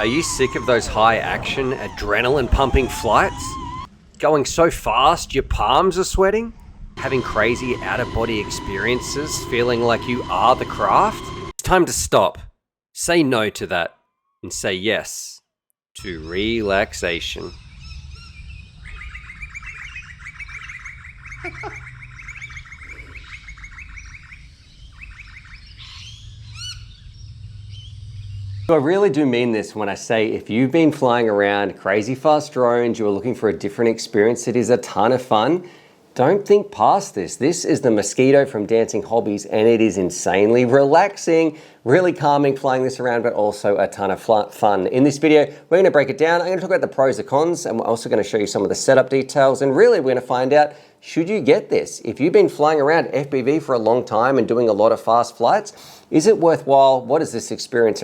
Are you sick of those high action, adrenaline pumping flights? Going so fast your palms are sweating? Having crazy out of body experiences, feeling like you are the craft? It's time to stop. Say no to that and say yes to relaxation. So I really do mean this when I say if you've been flying around crazy fast drones, you're looking for a different experience, it is a ton of fun. Don't think past this. This is the Mosquito from Dancing Hobbies and it is insanely relaxing, really calming flying this around, but also a ton of fun. In this video, we're going to break it down. I'm going to talk about the pros and cons, and we're also going to show you some of the setup details, and really we're going to find out, should you get this? If you've been flying around FPV for a long time and doing a lot of fast flights, is it worthwhile? What is this experience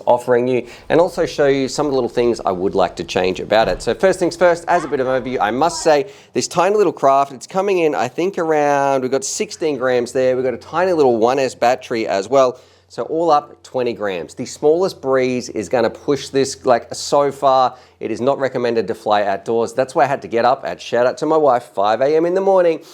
offering you? And also show you some of the little things I would like to change about it. So first things first, as a bit of an overview, I must say this tiny little craft, it's coming in, I think around, we've got 16 grams there. We've got a tiny little 1S battery as well. So all up 20 grams. The smallest breeze is gonna push this like so far. It is not recommended to fly outdoors. That's why I had to get up at, shout out to my wife, 5 a.m. in the morning.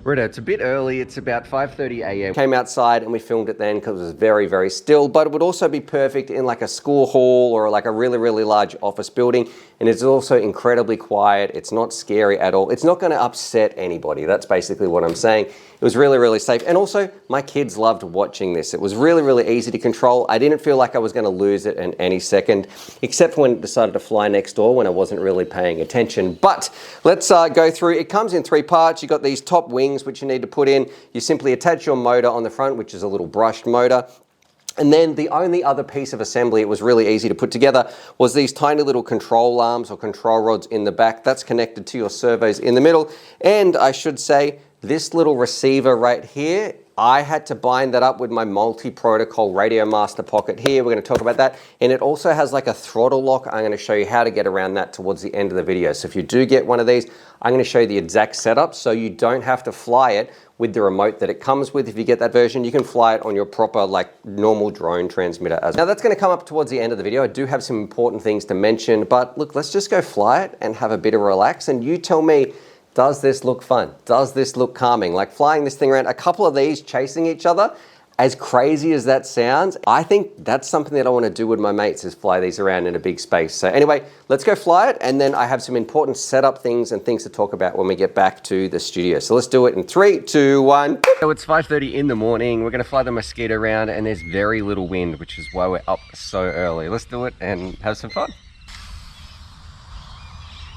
Rita, it's a bit early, it's about 5:30 a.m. Came outside and we filmed it then because it was very, very still, but it would also be perfect in like a school hall or like a really, really large office building. And it's also incredibly quiet. It's not scary at all. It's not gonna upset anybody. That's basically what I'm saying. It was really, really safe. And also my kids loved watching this. It was really, really easy to control. I didn't feel like I was gonna lose it in any second, except when it decided to fly next door when I wasn't really paying attention. But let's go through. It comes in 3 parts. You've got these top wings, which you need to put in. You simply attach your motor on the front, which is a little brushed motor. And then the only other piece of assembly, it was really easy to put together, was these tiny little control arms or control rods in the back. That's connected to your servos in the middle. And I should say, this little receiver right here, I had to bind that up with my multi-protocol Radiomaster pocket here. We're going to talk about that. And it also has like a throttle lock. I'm going to show you how to get around that towards the end of the video. So if you do get one of these, I'm going to show you the exact setup so you don't have to fly it with the remote that it comes with. If you get that version, you can fly it on your proper like normal drone transmitter as well. Now that's going to come up towards the end of the video. I do have some important things to mention, but look, let's just go fly it and have a bit of relax. And you tell me, does this look fun? Does this look calming? Like flying this thing around, a couple of these chasing each other, as crazy as that sounds, I think that's something that I want to do with my mates, is fly these around in a big space. So anyway, let's go fly it, and then I have some important setup things and things to talk about when we get back to the studio. So let's do it in 3, 2, 1. So it's 5:30 in the morning. We're going to fly the Mosquito around, and there's very little wind, which is why we're up so early. Let's do it and have some fun.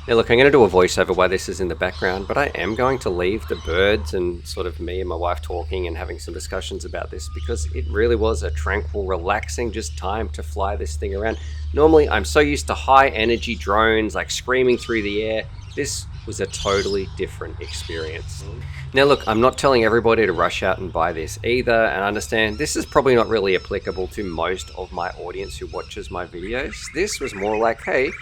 Now look, I'm going to do a voiceover while this is in the background, but I am going to leave the birds and sort of me and my wife talking and having some discussions about this, because it really was a tranquil, relaxing just time to fly this thing around. Normally, I'm so used to high energy drones, like screaming through the air. This was a totally different experience. Now look, I'm not telling everybody to rush out and buy this either, and I understand this is probably not really applicable to most of my audience who watches my videos. This was more like, hey,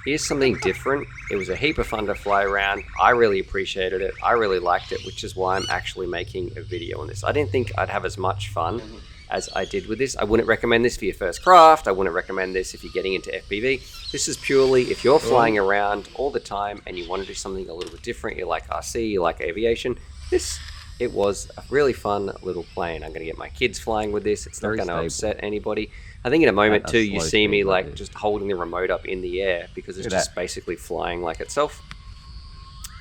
here's something different. It was a heap of fun to fly around. I really appreciated it. I really liked it, which is why I'm actually making a video on this. I didn't think I'd have as much fun as I did with this. I wouldn't recommend this for your first craft. I wouldn't recommend this if you're getting into FPV. This is purely if you're flying around all the time and you want to do something a little bit different. You like RC, you like aviation. It was a really fun little plane. I'm going to get my kids flying with this. It's not going to upset anybody. I think in a moment too, you see me like just holding the remote up in the air because it's just basically flying like itself.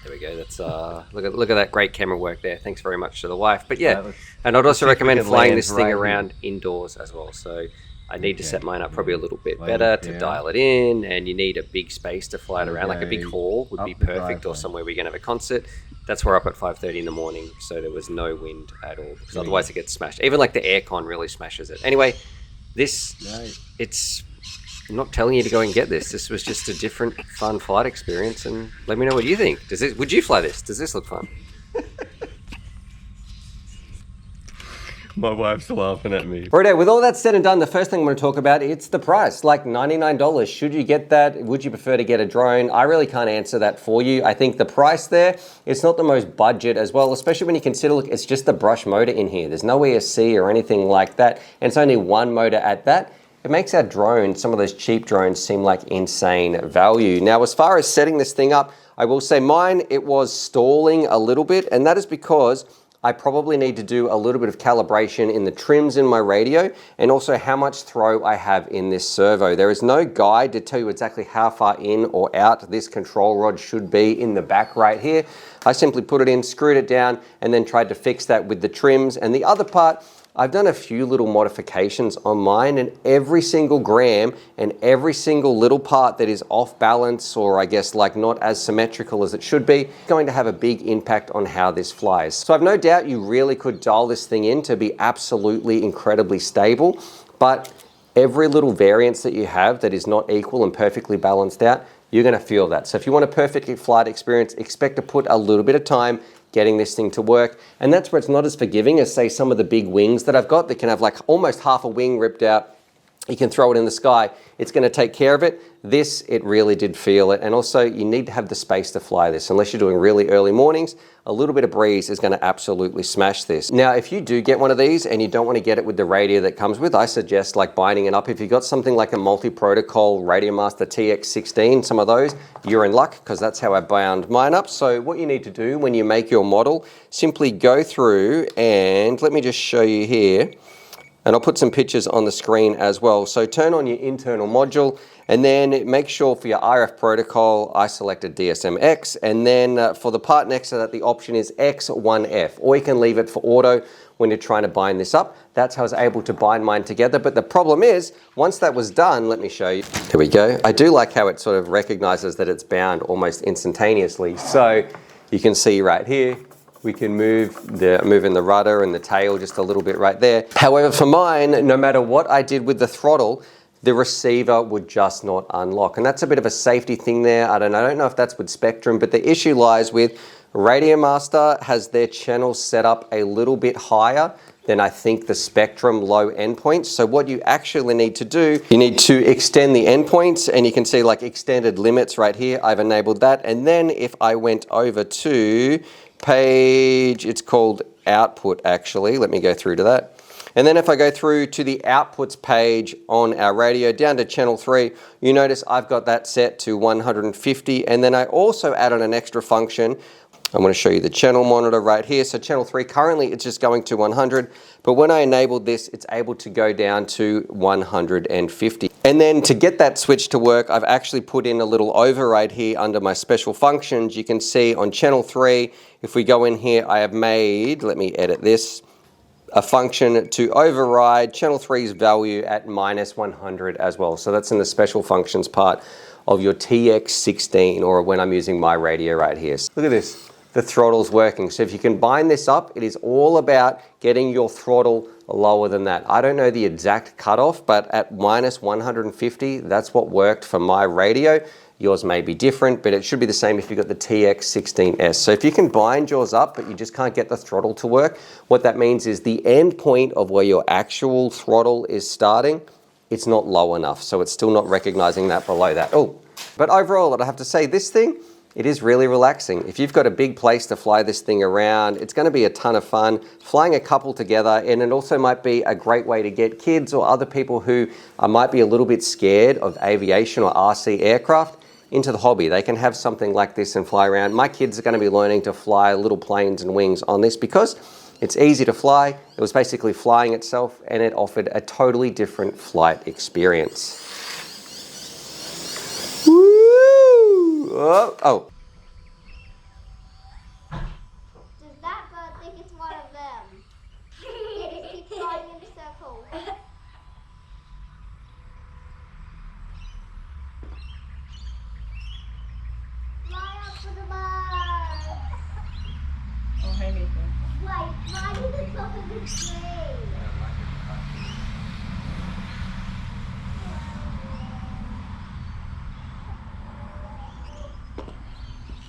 There we go. That's look at that great camera work there. Thanks very much to the wife. But yeah, and I'd also recommend flying this thing around indoors as well. So I need to set mine up probably a little bit better to dial it in, and you need a big space to fly it around. Like a big hall would be perfect, or somewhere we're going to have a concert. That's where we're up at 5:30 in the morning, so there was no wind at all, because otherwise it gets smashed. Even like the aircon really smashes it. Anyway, I'm not telling you to go and get this. This was just a different, fun flight experience, and let me know what you think. Would you fly this? Does this look fun? My wife's laughing at me. Righto, with all that said and done, the first thing I'm going to talk about, it's the price. Like $99. Should you get that? Would you prefer to get a drone? I really can't answer that for you. I think the price there, it's not the most budget as well, especially when you consider, look, it's just the brush motor in here. There's no ESC or anything like that. And it's only one motor at that. it makes our drones, some of those cheap drones, seem like insane value. Now, as far as setting this thing up, I will say mine, it was stalling a little bit, and that is because I probably need to do a little bit of calibration in the trims in my radio and also how much throw I have in this servo. There is no guide to tell you exactly how far in or out this control rod should be in the back right here. I simply put it in, screwed it down, and then tried to fix that with the trims. And the other part, I've done a few little modifications on mine, and every single gram and every single little part that is off balance, or I guess like not as symmetrical as it should be, going to have a big impact on how this flies. So I've no doubt you really could dial this thing in to be absolutely incredibly stable, but every little variance that you have that is not equal and perfectly balanced out, you're going to feel that. So if you want a perfect flight experience, expect to put a little bit of time getting this thing to work. And that's where it's not as forgiving as, say, some of the big wings that I've got that can have like almost half a wing ripped out. You can throw it in the sky. It's going to take care of it. This, it really did feel it. And also, you need to have the space to fly this. Unless you're doing really early mornings, a little bit of breeze is going to absolutely smash this. Now, if you do get one of these and you don't want to get it with the radio that comes with, I suggest like binding it up. If you've got something like a multi-protocol Radiomaster TX16, some of those, you're in luck, because that's how I bound mine up. So what you need to do when you make your model, simply go through and let me just show you here. And I'll put some pictures on the screen as well. So turn on your internal module, and then make sure for your RF protocol, I selected DSM-X, and then for the part next to that, the option is X1F, or you can leave it for auto when you're trying to bind this up. That's how I was able to bind mine together. But the problem is, once that was done, let me show you. There we go. I do like how it sort of recognizes that it's bound almost instantaneously. So you can see right here, we can moving the rudder and the tail just a little bit right there. However, for mine, no matter what I did with the throttle, the receiver would just not unlock. And that's a bit of a safety thing there. I don't know if that's with Spectrum, but the issue lies with Radiomaster has their channels set up a little bit higher than I think the Spectrum low endpoints. So what you actually need to do, you need to extend the endpoints, and you can see like extended limits right here. I've enabled that. And then if I went over to page, it's called output actually. Let me go through to that. And then if I go through to the outputs page on our radio down to channel 3, you notice I've got that set to 150. And then I also added an extra function. I'm going to show you the channel monitor right here. So channel 3, currently it's just going to 100. But when I enabled this, it's able to go down to 150. And then to get that switch to work, I've actually put in a little override here under my special functions. You can see on channel 3, if we go in here, I have made, let me edit this, a function to override channel 3's value at -100 as well. So that's in the special functions part of your TX16, or when I'm using my radio right here. So look at this, the throttle's working. So if you can bind this up, it is all about getting your throttle lower than that. I don't know the exact cutoff, but at -150, that's what worked for my radio. Yours may be different, but it should be the same if you've got the TX16S. So if you can bind yours up, but you just can't get the throttle to work, what that means is the end point of where your actual throttle is starting, it's not low enough. So it's still not recognizing that below that. Oh, but overall, I have to say this thing, it is really relaxing. If you've got a big place to fly this thing around, it's going to be a ton of fun. Flying a couple together, and it also might be a great way to get kids or other people who might be a little bit scared of aviation or RC aircraft into the hobby. They can have something like this and fly around. My kids are going to be learning to fly little planes and wings on this because it's easy to fly. It was basically flying itself, and it offered a totally different flight experience. Oh. Does that bird think it's one of them? It just keeps flying in a circle. Fly up for the bird. Oh, hey, Nathan. Wait, fly to the top of the tree.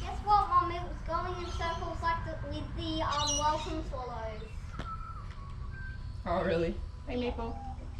Guess what, Mum? It was going in circles like with the welcome swallows. Oh, really? Hey, Maple.